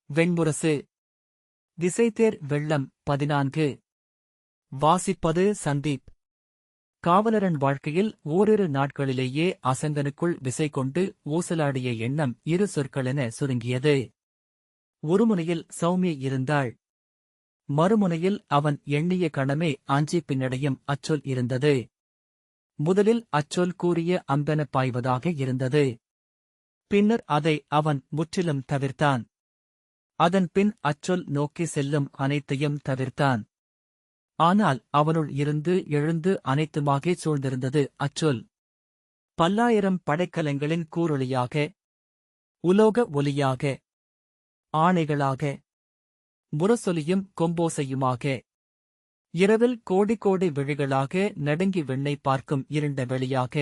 வெண்முரசு. திசைதேர் வெள்ளம் 14. வாசிப்பது சந்தீப். காவலரன் வாழ்க்கையில் ஓரிரு நாட்களிலேயே அசங்கனுக்குள் விசை கொண்டு ஊசலாடிய எண்ணம் இரு சொற்களென சுருங்கியது. ஒருமுனையில் சௌமியை இருந்தாள். மறுமுனையில் அவன் எண்ணிய கணமே அஞ்சி பின்னடையும் அச்சொல் இருந்தது. முதலில் அச்சொல் கூறிய அம்பென பாய்வதாக இருந்தது. பின்னர் அதை அவன் முற்றிலும் தவிர்த்தான். அதன் பின் அச்சொல் நோக்கி செல்லும் அனைத்தையும் தவிர்த்தான். ஆனால் அவனுள் இருந்து எழுந்து அனைத்துமாகச் சூழ்ந்திருந்தது அச்சொல். பல்லாயிரம் படைக்கலங்களின் கூரொளியாக, உலோக ஒலியாக, ஆணைகளாக, முரசொலியும் கொம்போசையுமாக, இரவில் கோடி கோடி விழிகளாக நடுங்கி விண்ணை பார்க்கும் இருண்ட வெளியாக.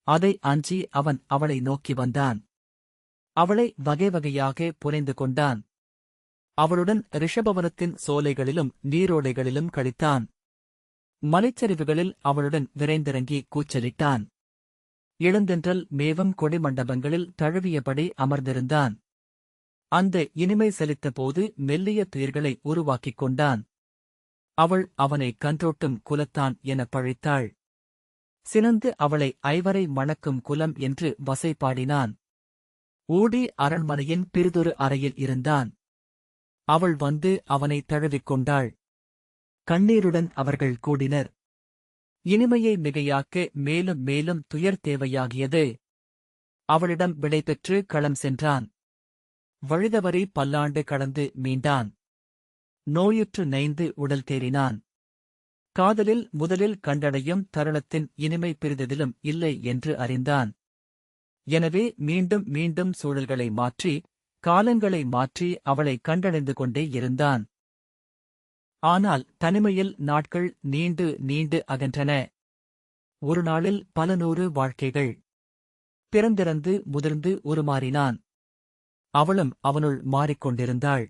அதை அஞ்சி அவன் அவளை நோக்கி வந்தான். அவளை வகை வகையாக புனைந்து கொண்டான். அவளுடன் ரிஷபவனத்தின் சோலைகளிலும் நீரோடைகளிலும் கழித்தான். மலைச்சரிவுகளில் அவளுடன் விரைந்திறங்கி கூச்சலிட்டான். இளந்தென்றல் மேவம் கொடிமண்டபங்களில் தழுவியபடி அமர்ந்திருந்தான். அந்த இனிமை செலுத்தபோது மெல்லிய துயர்களை உருவாக்கிக் கொண்டான். அவள் அவனை கன்றோட்டும் குலத்தான் என பழித்தாள். சினந்து அவளை ஐவரை மணக்கும் குலம் என்று வசை பாடினான். ஊடி அரண்மனையின் பிறிதொரு அறையில் இருந்தான். அவள் வந்து அவனை தழுவிக்கொண்டாள். கண்ணீருடன் அவர்கள் கூடினர். இனிமையை மிகையாக்க மேலும் மேலும் துயர் தேவையாகியது. அவளிடம் விடை பெற்று களம் சென்றான். வழிதவறி பல்லாண்டு கடந்து மீண்டான். நோயுற்று நைந்து உடல் தேறினான். காதலில் முதலில் கண்டடையும் தருணத்தின் இனிமை பிறிதெதிலும் இல்லை என்று அறிந்தான். எனவே மீண்டும் மீண்டும் சூழல்களை மாற்றி, காலங்களை மாற்றி அவளை கண்டடைந்து கொண்டே இருந்தான். ஆனால் தனிமையில் நாட்கள் நீண்டு நீண்டு அகன்றன. ஒரு நாளில் பல நூறு வாழ்க்கைகள். பிறந்திறந்து முதிர்ந்து உருமாறினான். அவளும் அவனுள் மாறிக்கொண்டிருந்தாள்.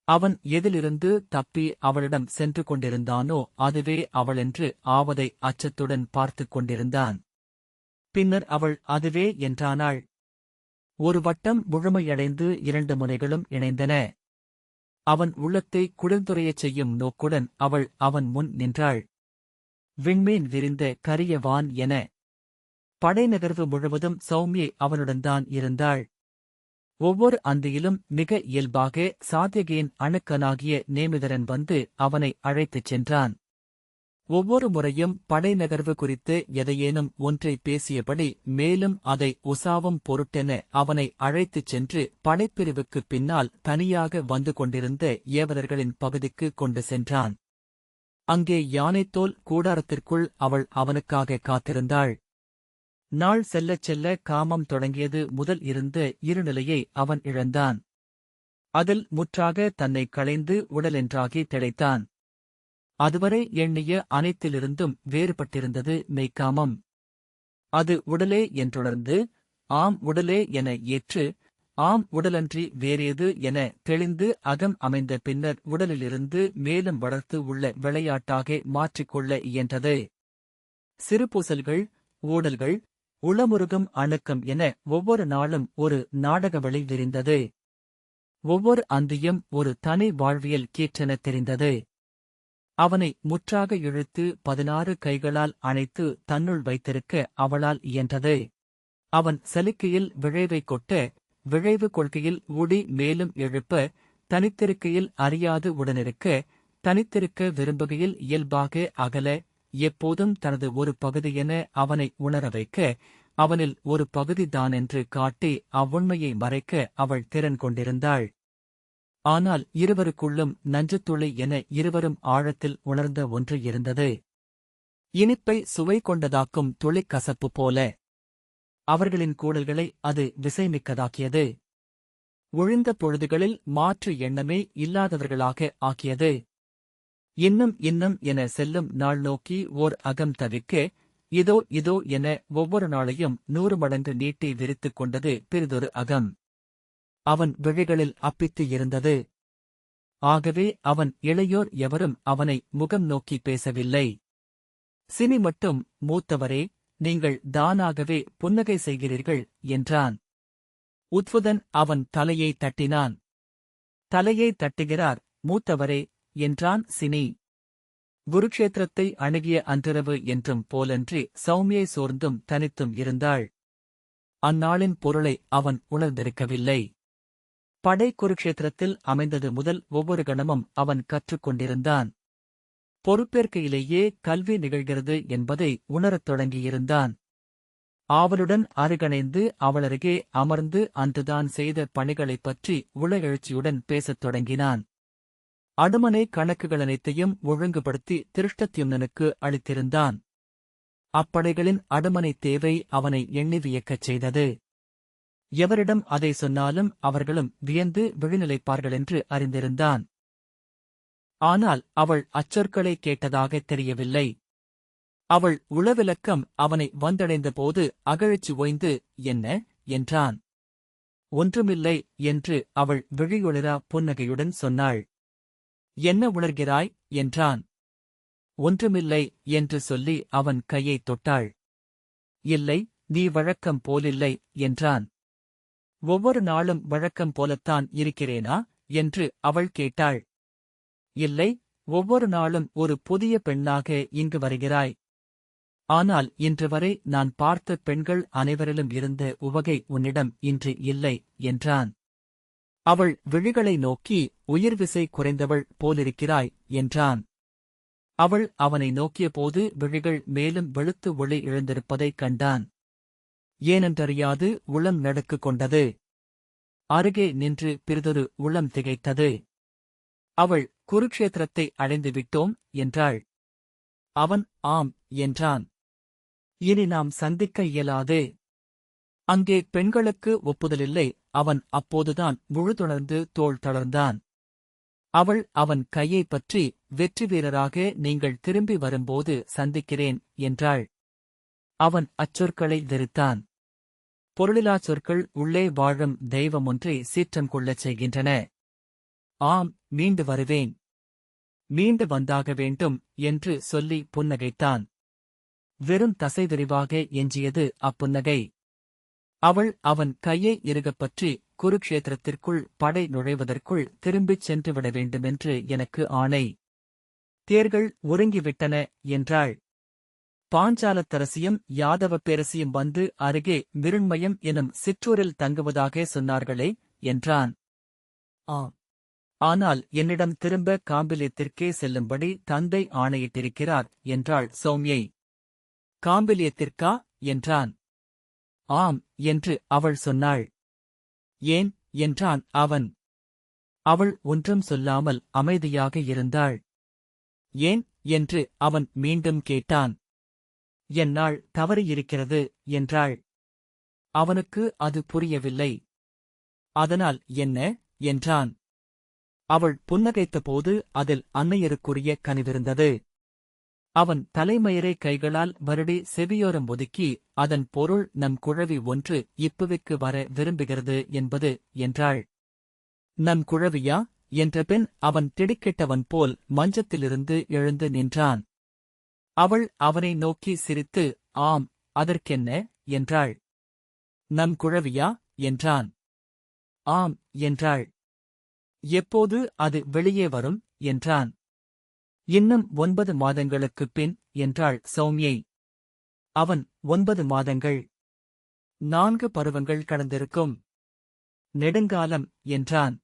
அவன் எதிலிருந்து தப்பி அவளிடம் சென்று கொண்டிருந்தானோ அதுவே அவளென்று ஆவதை அச்சத்துடன் பார்த்துக் கொண்டிருந்தான். பின்னர் அவள் அதுவே என்றானாள். ஒரு வட்டம் முழுமையடைந்து இரண்டு முனைகளும் இணைந்தன. அவன் உள்ளத்தை குளிர்ந்துரையச் செய்யும் நோக்குடன் அவள் அவன் முன் நின்றாள். விண்மீன் விரிந்த கரிய வான் என. படைநகர்வு முழுவதும் சௌமியை அவனுடன்தான் இருந்தாள். ஒவ்வொரு அந்தியிலும் மிக இயல்பாக சாத்யகியின் அணுக்கனாகிய நேமிதரன் வந்து அவனை அழைத்துச் சென்றான். ஒவ்வொரு முறையும் படைநகர்வு குறித்து எதையேனும் ஒன்றை பேசியபடி மேலும் அதை உசாவும் பொருட்டென அவனை அழைத்துச் சென்று படைப்பிரிவுக்குப் பின்னால் தனியாக வந்து கொண்டிருந்த ஏவலர்களின் பகுதிக்கு கொண்டு சென்றான். அங்கே யானைத்தோல் கூடாரத்திற்குள் அவள் அவனுக்காக காத்திருந்தாள். நாள் செல்லச் செல்ல காமம் தொடங்கியது முதல் இருந்த இருநிலையை அவன் இழந்தான். அதில் முற்றாக தன்னை களைந்து உடலென்றாகி திளைத்தான். அதுவரை எண்ணிய அனைத்திலிருந்தும் வேறுபட்டிருந்தது மெய்க்காமம். அது உடலே என்றுணர்ந்து, ஆம் உடலே என ஏற்று, ஆம் உடலன்றி வேறேது என தெளிந்து அகம் அமைந்த பின்னர் உடலிலிருந்து மேலும் வளர்த்து உள்ள விளையாட்டாக மாற்றிக்கொள்ள இயன்றது. சிறுபூசல்கள், ஊடல்கள், உளமுருகும் அணுக்கம் என ஒவ்வொரு நாளும் ஒரு நாடகவழி விரிந்தது. ஒவ்வொரு அந்தியும் ஒரு தனி வாழ்வியல் கீற்றென தெரிந்தது. அவனை முற்றாக இழுத்து 16 கைகளால் அணைத்து தன்னுள் வைத்திருக்க அவளால் இயன்றது. அவன் சலிக்கையில் விழைவை கொட்ட, விழைவு கொள்கையில் ஊடி மேலும் எழுப்ப, தனித்திருக்கையில் அறியாது உடனிருக்க, தனித்திருக்க விரும்புகையில் இயல்பாக அகல, எப்போதும் தனது ஒரு பகுதியென அவனை உணர வைக்க, அவனில் ஒரு பகுதிதானென்று காட்டி அவ்வுண்மையை மறைக்க அவள் திறன் கொண்டிருந்தாள். ஆனால் இருவருக்குள்ளும் நஞ்சுத்துளி என இருவரும் ஆழத்தில் உணர்ந்த ஒன்று இருந்தது. இனிப்பை சுவை கொண்டதாக்கும் துளிக் கசப்பு போல. அவர்களின் கூடல்களை அது விசைமிக்கதாக்கியது. ஒழிந்த பொழுதுகளில் மாற்று எண்ணமே இல்லாதவர்களாக ஆக்கியது. இன்னும் இன்னும் என செல்லும் நாள் நோக்கி ஓர் அகம் தவிக்க, இதோ இதோ என ஒவ்வொரு நாளையும் 100 மடங்கு நீட்டி விரித்துக் கொண்டது பிறிதொரு அகம். அவன் விழிகளில் அப்பித்து இருந்தது. ஆகவே அவன் இளையோர் எவரும் அவனை முகம் நோக்கி பேசவில்லை. சினி மட்டும், மூத்தவரே, நீங்கள் தானாகவே புன்னகை செய்கிறீர்கள் என்றான். உத்வுதன் அவன் தலையை தட்டினான். தலையை தட்டுகிறார். மூத்தவரே என்றான் சினி. குருக்ஷேத்திரத்தை அணுகிய அன்றிரவு என்றும் போலன்றி சௌமியை சோர்ந்தும் தனித்தும் இருந்தாள். அந்நாளின் பொருளை அவன் உணர்ந்திருக்கவில்லை. படை குருக்ஷேத்திரத்தில் அமைந்தது முதல் ஒவ்வொரு கணமும் அவன் கற்றுக்கொண்டிருந்தான். பொறுப்பேற்கையிலேயே கல்வி நிகழ்கிறது என்பதை உணரத் தொடங்கியிருந்தான். ஆவலுடன் அருகணைந்து அவளருகே அமர்ந்து அன்றுதான் செய்த பணிகளைப் பற்றி உள எழுச்சியுடன் பேசத் தொடங்கினான். அடுமனை கணக்குகளனைத்தையும் ஒழுங்குபடுத்தி திருஷ்டத்யும்னனுக்கு அளித்திருந்தான். அப்படைகளின் அடுமனை தேவை அவனை எண்ணி வியக்கச் செய்தது. எவரிடம் அதை சொன்னாலும் அவர்களும் வியந்து விழிநிலைப்பார்களென்று அறிந்திருந்தான். ஆனால் அவள் அச்சொற்களை கேட்டதாகத் தெரியவில்லை. அவள் உளவிலக்கம் அவனை வந்தடைந்தபோது அகழிச்சு ஓய்ந்து, என்ன என்றான். ஒன்றுமில்லை என்று அவள் விழியொளிரா புன்னகையுடன் சொன்னாள். என்ன உணர்கிறாய் என்றான். ஒன்றுமில்லை என்று சொல்லி அவன் கையைத் தொட்டாள். இல்லை, நீ வழக்கம் போலில்லை என்றான். ஒவ்வொரு நாளும் வழக்கம் போலத்தான் இருக்கிறேனா என்று அவள் கேட்டாள். இல்லை, ஒவ்வொரு நாளும் ஒரு புதிய பெண்ணாக இங்கு வருகிறாய். ஆனால் இன்று வரை நான் பார்த்த பெண்கள் அனைவரிலும் இருந்த உவகை உன்னிடம் இன்று இல்லை என்றான். அவள் விழிகளை நோக்கி உயிர்விசை குறைந்தவள் போலிருக்கிறாய் என்றான். அவள் அவனை நோக்கியபோது விழிகள் மேலும் வெளுத்து ஒளி இழந்திருப்பதைக் கண்டான். ஏனென்றறியாது உளம் நடுக்கு கொண்டது. அருகே நின்று பிறிதொரு உளம் திகைத்தது. அவள் குருக்ஷேத்திரத்தை அடைந்து விட்டோம் என்றாள். அவன் ஆம் என்றான். இனி நாம் சந்திக்க இயலாது. அங்கே பெண்களுக்கு ஒப்புதலில்லை. அவன் அப்போதுதான் முழுதுணர்ந்து தோள் தளர்ந்தான். அவள் அவன் கையைப் பற்றி வெற்றி வீரராக நீங்கள் திரும்பி வரும்போது சந்திக்கிறேன் என்றாள். அவன் அச்சொற்களை வெறுத்தான். பொருளிலாச் சொற்கள் உள்ளே வாழும் தெய்வமொன்றை சீற்றம் கொள்ளச் செய்கின்றன. ஆம், மீண்டு வருவேன். மீண்டு வந்தாக வேண்டும் என்று சொல்லி புன்னகைத்தான். வெறும் தசை விரிவாக எஞ்சியது அப்புன்னகை. அவள் அவன் கையை இறுகப் பற்றி, குருக்ஷேத்திரத்திற்குள் படை நுழைவதற்குள் திரும்பிச் சென்றுவிட வேண்டுமென்று எனக்கு ஆணை. தேர்கள் ஒருங்கிவிட்டன என்றாள். பாஞ்சாலத்தரசியும் யாதவ பேரசியும் வந்து அருகே மிருண்மயம் எனும் சிற்றூரில் தங்குவதாக சொன்னார்களே என்றான். ஆனால் என்னிடம் திரும்ப காம்பிலியத்திற்கே செல்லும்படி தந்தை ஆணையிட்டிருக்கிறார் என்றாள் சௌமியை. காம்பிலியத்திற்கா என்றான். ஆம் என்று அவள் சொன்னாள். ஏன் என்றான் அவன். அவள் ஒன்றும் சொல்லாமல் அமைதியாக இருந்தாள். ஏன் என்று அவன் மீண்டும் கேட்டான். என்னால் தவறியிருக்கிறது என்றாள். அவனுக்கு அது புரியவில்லை. அதனால் என்ன என்றான். அவள் புன்னகைத்தபோது அதில் அன்னையருக்குரிய கனிவிருந்தது. அவன் தலைமயிரை கைகளால் வருடி செவியோரம் ஒதுக்கி, அதன் பொருள் நம் குழவி ஒன்று இப்புவிக்கு வர விரும்புகிறது என்பது என்றாள். நம் குழவியா என்றபின் அவன் திடுக்கிட்டவன் போல் மஞ்சத்திலிருந்து எழுந்து நின்றான். அவள் அவனை நோக்கி சிரித்து, ஆம், அதற்கென்ன என்றாள். நம் குழவியா என்றான். ஆம் என்றாள். எப்போது அது வெளியே வரும் என்றான். இன்னும் 9 மாதங்களுக்குப் பின் என்றாள் சௌமியை. அவன் 9 மாதங்கள். 4 பருவங்கள் கடந்திருக்கும். நெடுங்காலம் என்றான்.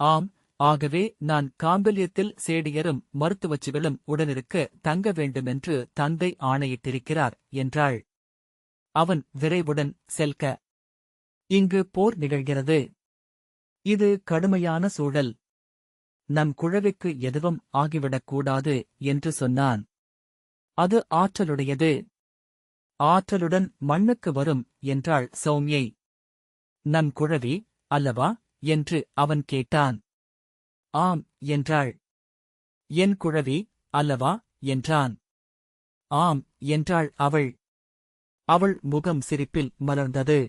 ஆம், ஆகவே நான் காம்பிலியத்தில் சேடியரும் மருத்துவச்சிகளும் உடனிருக்க தங்க வேண்டுமென்று தந்தை ஆணையிட்டிருக்கிறார் என்றாள். அவன் விரைவுடன் செல்க. இங்கு போர் நிகழ்கிறது. இது கடுமையான சூழல். நம் குழவிக்கு எதுவும் ஆகிவிடக்கூடாது என்று சொன்னான். அது ஆற்றலுடையது. ஆற்றலுடன் மண்ணுக்கு வரும் என்றாள் சௌமியை. நம் குழவி அல்லவா என்று அவன் கேட்டான். ஆம் என்றாள். என் குழவி அல்லவா என்றான். ஆம் என்றாள் அவள். அவள் முகம் சிரிப்பில் மலர்ந்தது.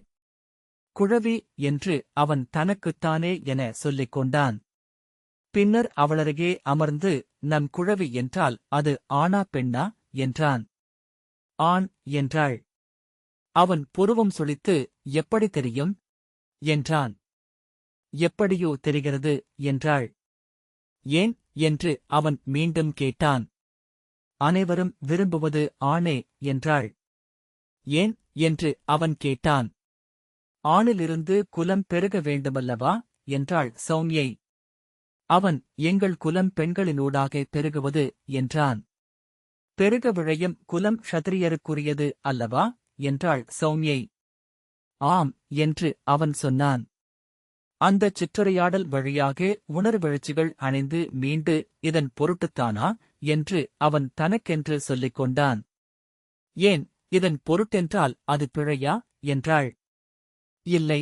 குழவி என்று அவன் தனக்குத்தானே என சொல்லிக் கொண்டான். பின்னர் அவளருகே அமர்ந்து, நம் குழவி என்றால் அது ஆணா பெண்ணா என்றான். ஆண் என்றாள். அவன் புருவம் சுளித்து, எப்படி தெரியும் என்றான். எப்படியோ தெரிகிறது என்றாள். ஏன் என்று அவன் மீண்டும் கேட்டான். அனைவரும் விரும்புவது ஆணே என்றாள். ஏன் என்று அவன் கேட்டான். ஆணிலிருந்து குலம் பெருக வேண்டுமல்லவா என்றாள் சௌமியை. அவன் எங்கள் குலம் பெண்களினூடாக பெருகுவது என்றான். பெருக விழையும் குலம் க்ஷத்திரியருக்குரியது அல்லவா என்றாள் சௌமியை. ஆம் என்று அவன் சொன்னான். அந்தச் சிற்றுரையாடல் வழியாக உணர்வெழுச்சிகள் அணைந்து மீண்டு இதன் பொருட்டுத்தானா என்று அவன் தனக்கென்று சொல்லிக் கொண்டான். ஏன், இதன் பொருட்டென்றால் அது பிழையா என்றாள். இல்லை.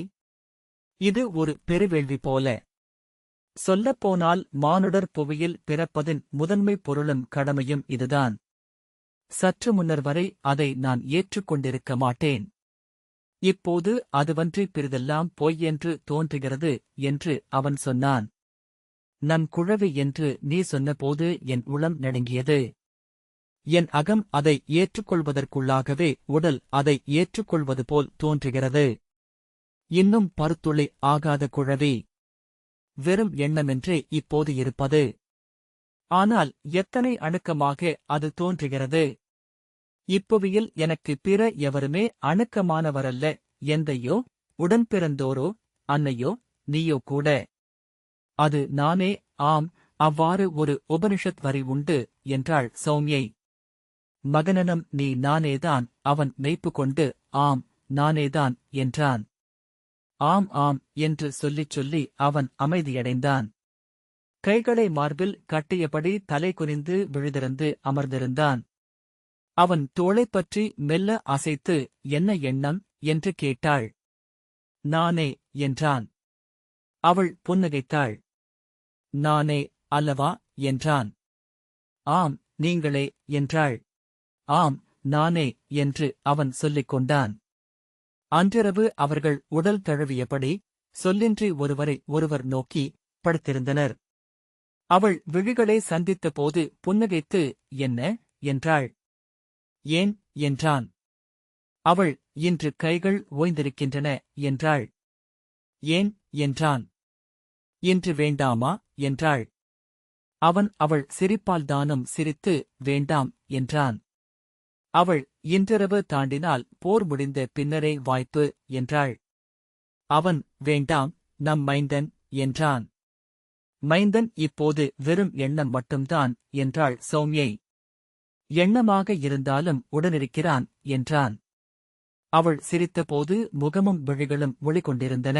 இது ஒரு பெருவேள்வி போல. சொல்லப்போனால் மானுடர் புவியில் பிறப்பதின் முதன்மை பொருளும் கடமையும் இதுதான். சற்று முன்னர் வரை அதை நான் ஏற்றுக்கொண்டிருக்க மாட்டேன். இப்போது அதுவன்றி பிறிதெல்லாம் பொய் என்று தோன்றுகிறது என்று அவன் சொன்னான். நம் குழவி என்று நீ சொன்னபோது என் உளம் நடுங்கியது. என் அகம் அதை ஏற்றுக்கொள்வதற்குள்ளாகவே உடல் அதை ஏற்றுக்கொள்வது போல் தோன்றுகிறது. இன்னும் பருத்துளி ஆகாத குழவி. வெறும் எண்ணமென்றே இப்போது இருப்பது. ஆனால் எத்தனை அணுக்கமாக அது தோன்றுகிறது. இப்புவியில் எனக்கு பிற எவருமே அணுக்கமானவரல்ல, எந்தையோ உடன்பிறந்தோரோ அன்னையோ நீயோ கூட. அது நானே. ஆம், அவ்வாறு ஒரு உபனிஷத் வரி உண்டு என்றாள் சௌமியை. மகனனம் நீ நானேதான். அவன் மெய்ப்பு கொண்டு ஆம் நானேதான் என்றான். ஆம் ஆம் என்று சொல்லிச் சொல்லி அவன் அமைதியடைந்தான். கைகளை மார்பில் கட்டியபடி தலை குனிந்து விழுதிறந்து அமர்ந்திருந்தான். அவன் தோளைப் பற்றி மெல்ல அசைத்து என்ன எண்ணம் என்று கேட்டாள். நானே என்றான். அவள் புன்னகைத்தாள். நானே அல்லவா என்றான். ஆம் நீங்களே என்றாள். ஆம் நானே என்று அவன் சொல்லிக் கொண்டான். அன்றிரவு அவர்கள் உடல் தழுவியபடி சொல்லின்றி ஒருவரை ஒருவர் நோக்கி படுத்திருந்தனர். அவள் விழிகளை சந்தித்தபோது புன்னகைத்து என்ன என்றாள். ஏன் என்றான். அவள் இன்று கைகள் ஓய்ந்திருக்கின்றன என்றாள். ஏன் என்றான். இன்று வேண்டாமா என்றாள். அவன் அவள் சிரிப்பால் தானும் சிரித்து வேண்டாம் என்றான். அவள் இன்றிரவு தாண்டினால் போர் முடிந்த பின்னரே வாய்ப்பு என்றாள். அவன் வேண்டாம் நம் மைந்தன் என்றான். மைந்தன் இப்போது வெறும் எண்ணம் மட்டும்தான் என்றாள் சௌமியை. எண்ணமாக இருந்தாலும் உடனிருக்கிறான் என்றான். அவள் சிரித்தபோது முகமும் விழிகளும் ஒளிகொண்டிருந்தன.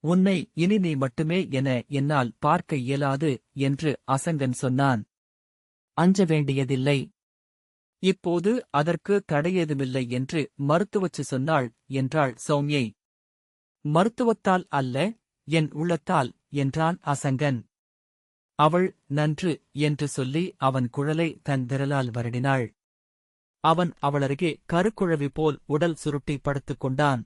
உன்னை இனி நீ மட்டுமே என என்னால் பார்க்க இயலாது என்று அசங்கன் சொன்னான். அஞ்ச வேண்டியதில்லை. இப்போது அதற்கு தடையேதுமில்லை என்று மருத்துவச்சு சொன்னாள் என்றாள் சௌமியை. மருத்துவத்தால் அல்ல, என் உள்ளத்தால் என்றான் அசங்கன். அவள் நன்று என்று சொல்லி அவன் குழலை தன் விரலால் வருடினாள். அவன் அவளருகே கருக்குழவி போல் உடல் சுருட்டி படுத்துக் கொண்டான்.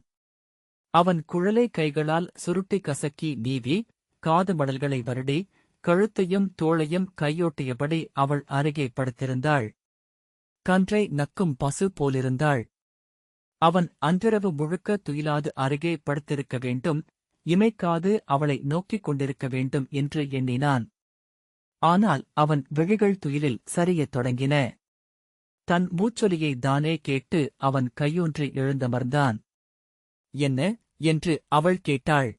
அவன் குழலை கைகளால் சுருட்டி கசக்கி நீவி காது மடல்களை வருடி கழுத்தையும் தோளையும் கையோட்டியபடி அவள் அருகே படுத்திருந்தாள். கன்றை நக்கும் பசு போலிருந்தாள். அவன் அன்றிரவு முழுக்க துயிலாது அருகே படுத்திருக்க வேண்டும், இமைக்காது அவளை நோக்கிக் கொண்டிருக்க வேண்டும் என்று எண்ணினான். ஆனால் அவன் விழிகள் துயிலில் சரியத் தொடங்கின. தன் மூச்சொலியை தானே கேட்டு அவன் கையூன்றி எழுந்தமர்ந்தான். என்ன என்று அவள் கேட்டாள்.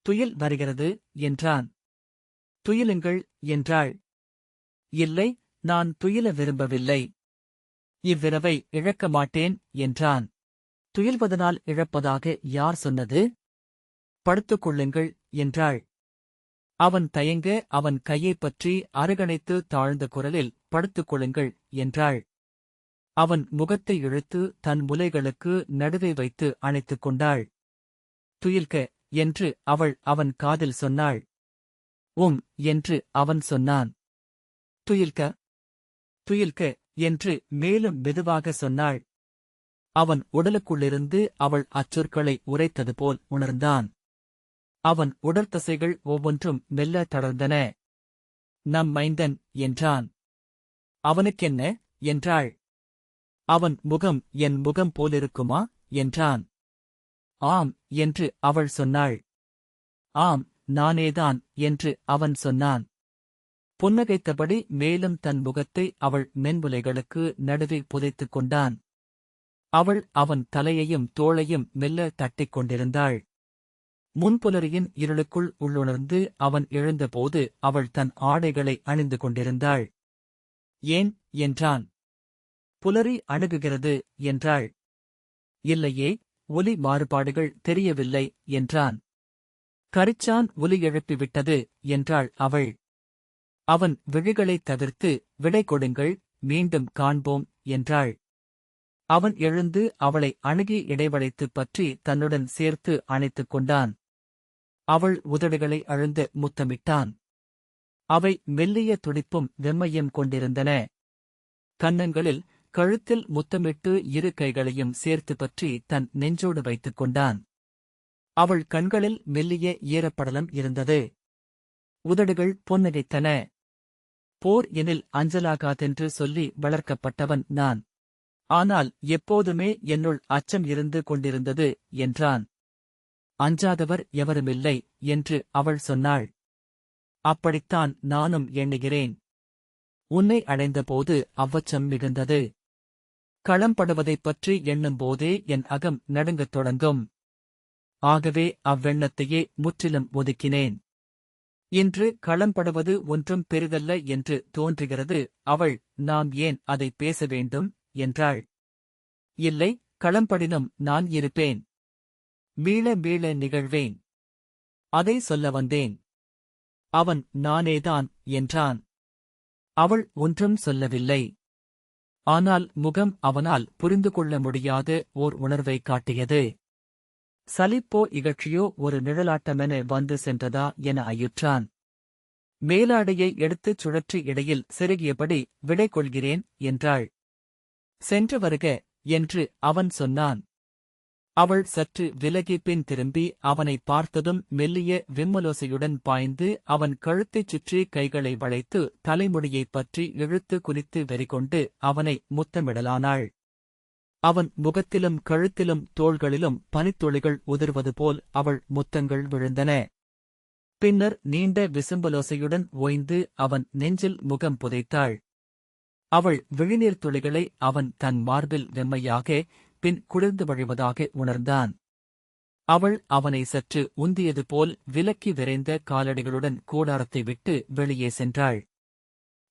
துயில் வருகிறது என்றான். துயிலுங்கள் என்றாள். இல்லை, நான் துயில விரும்பவில்லை. இவ்விரவை இழக்க மாட்டேன் என்றான். துயில்வதனால் இழப்பதாக யார் சொன்னது? படுத்துக் கொள்ளுங்கள் என்றாள். அவன் தயங்க அவன் கையைப் பற்றி அரகணைத்து தாழ்ந்த குரலில் படுத்துக் கொள்ளுங்கள் என்றாள். அவன் முகத்தை இழுத்து தன் முலைகளுக்கு நடுவே வைத்து அணைத்துக் கொண்டாள். துயில்க என்று அவள் அவன் காதில் சொன்னாள். என்று அவன் சொன்னான். துயில்க துயில்க என்று மேலும் மெதுவாக சொன்னாள். அவன் உடலுக்குள்ளிருந்து அவள் அச்சொற்களை உரைத்தது போல் உணர்ந்தான். அவன் உடற்தசைகள் ஒவ்வொன்றும் மெல்ல தளர்ந்தன. நம் மைந்தன் என்றான். அவனுக்கென்ன என்றாள். அவன் முகம் என் முகம் போலிருக்குமா என்றான். ஆம் என்று அவள் சொன்னாள். ஆம், நானேதான் என்று அவன் சொன்னான். புன்னகைத்தபடி மேலும் தன் முகத்தை அவள் மென்முலைகளுக்கு நடுவே புதைத்துக் கொண்டான். அவள் அவன் தலையையும் தோளையும் மெல்ல தட்டிக் கொண்டிருந்தாள். முன்புலரியின் இருளுக்குள் உள்ளுணர்ந்து அவன் எழுந்தபோது அவள் தன் ஆடைகளை அணிந்து கொண்டிருந்தாள். ஏன் என்றான். புலரி அணுகுகிறது என்றாள். இல்லையே, ஒலி மாறுபாடுகள் தெரியவில்லை என்றான். கரிச்சான் ஒலி எழுப்பிவிட்டது என்றாள் அவள். அவன் விழிகளைத் தவிர்த்து விடை கொடுங்கள், மீண்டும் காண்போம் என்றாள். அவன் எழுந்து அவளை அணுகி இடைவளைத்துப் பற்றி தன்னுடன் சேர்த்து அணைத்துக் கொண்டான். அவள் உதடுகளை அழுந்த முத்தமிட்டான். அவை மெல்லிய துடிப்பும் வெம்மையும் கொண்டிருந்தன. கன்னங்களில் கழுத்தில் முத்தமிட்டு இரு கைகளையும் சேர்த்து பற்றி தன் நெஞ்சோடு வைத்துக் கொண்டான். அவள் கண்களில் மெல்லிய ஈரப்படலம் இருந்தது. உதடுகள் பொன்னகைத்தன. போர் எனில் அஞ்சலாகாதென்று சொல்லி வளர்க்கப்பட்டவன் நான். ஆனால் எப்போதுமே என்னுள் அச்சம் இருந்து கொண்டிருந்தது என்றான். அஞ்சாதவர் எவருமில்லை என்று அவள் சொன்னாள். அப்படித்தான் நானும் எண்ணுகிறேன். உன்னை அடைந்தபோது அவ்வச்சம் மிகுந்தது. களம்படுவதைப் பற்றி எண்ணும்போதே என் அகம் நடுங்கத் தொடங்கும். ஆகவே அவ்வெண்ணத்தையே முற்றிலும் ஒதுக்கினேன். இன்று களம்படுவது ஒன்றும் பெரிதல்ல என்று தோன்றுகிறது. அவள், நாம் ஏன் அதை பேச வேண்டும் என்றாள். இல்லை, களம்படினும் நான் இருப்பேன். மீள மீள நிகழ்வேன். அதை சொல்ல வந்தேன். அவன் நானேதான் என்றான். அவள் ஒன்றும் சொல்லவில்லை. ஆனால் முகம் அவனால் புரிந்து கொள்ள முடியாத ஓர் உணர்வை காட்டியது. சலிப்போ இகழ்ச்சியோ ஒரு நிழலாட்டமென வந்து சென்றதா என ஐயுற்றான். மேலாடையை எடுத்துச் சுழற்றி இடையில் செருகியபடி விடை கொள்கிறேன் என்றாள். சென்று வருக என்று அவன் சொன்னான். அவள் சற்று விலகி பின் திரும்பி அவனை பார்த்ததும் மெல்லிய விம்மலோசையுடன் பாய்ந்து அவன் கழுத்தைச் சுற்றி கைகளை வளைத்து தலைமுடியைப் பற்றி இழுத்து குனித்து வெறிகொண்டு அவனை முத்தமிடலானாள். அவன் முகத்திலும் கழுத்திலும் தோள்களிலும் பனித்துளிகள் உதிர்வது போல் அவள் முத்தங்கள் விழுந்தன. பின்னர் நீண்ட விசும்பலோசையுடன் ஓய்ந்து அவன் நெஞ்சில் முகம் புதைத்தாள். அவள் விழிநீர் துளிகளை அவன் தன் மார்பில் வெம்மையாக பின் குளிர்ந்து வழிவதாக உணர்ந்தான். அவள் அவனை சற்று உந்தியது போல் விலக்கி விரைந்த காலடிகளுடன் கூடாரத்தை விட்டு வெளியே சென்றாள்.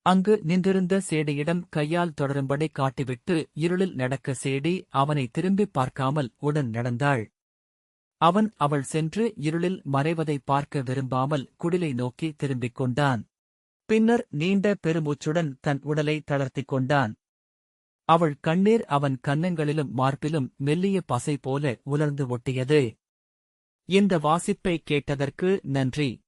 அங்கு நின்றிருந்த சேடியிடம் கையால் தொடரும்படி காட்டிவிட்டு இருளில் நடக்க சேடி அவனை திரும்பிப் பார்க்காமல் உடன் நடந்தாள். அவன் அவள் சென்று இருளில் மறைவதை பார்க்க விரும்பாமல் குடிலை நோக்கி திரும்பிக் கொண்டான். பின்னர் நீண்ட பெருமூச்சுடன் தன் உடலை தளர்த்திக் கொண்டான். அவள் கண்ணீர் அவன் கன்னங்களிலும் மார்பிலும் மெல்லிய பசை போல உலர்ந்து ஒட்டியது. இந்த வாசிப்பை கேட்டதற்கு நன்றி.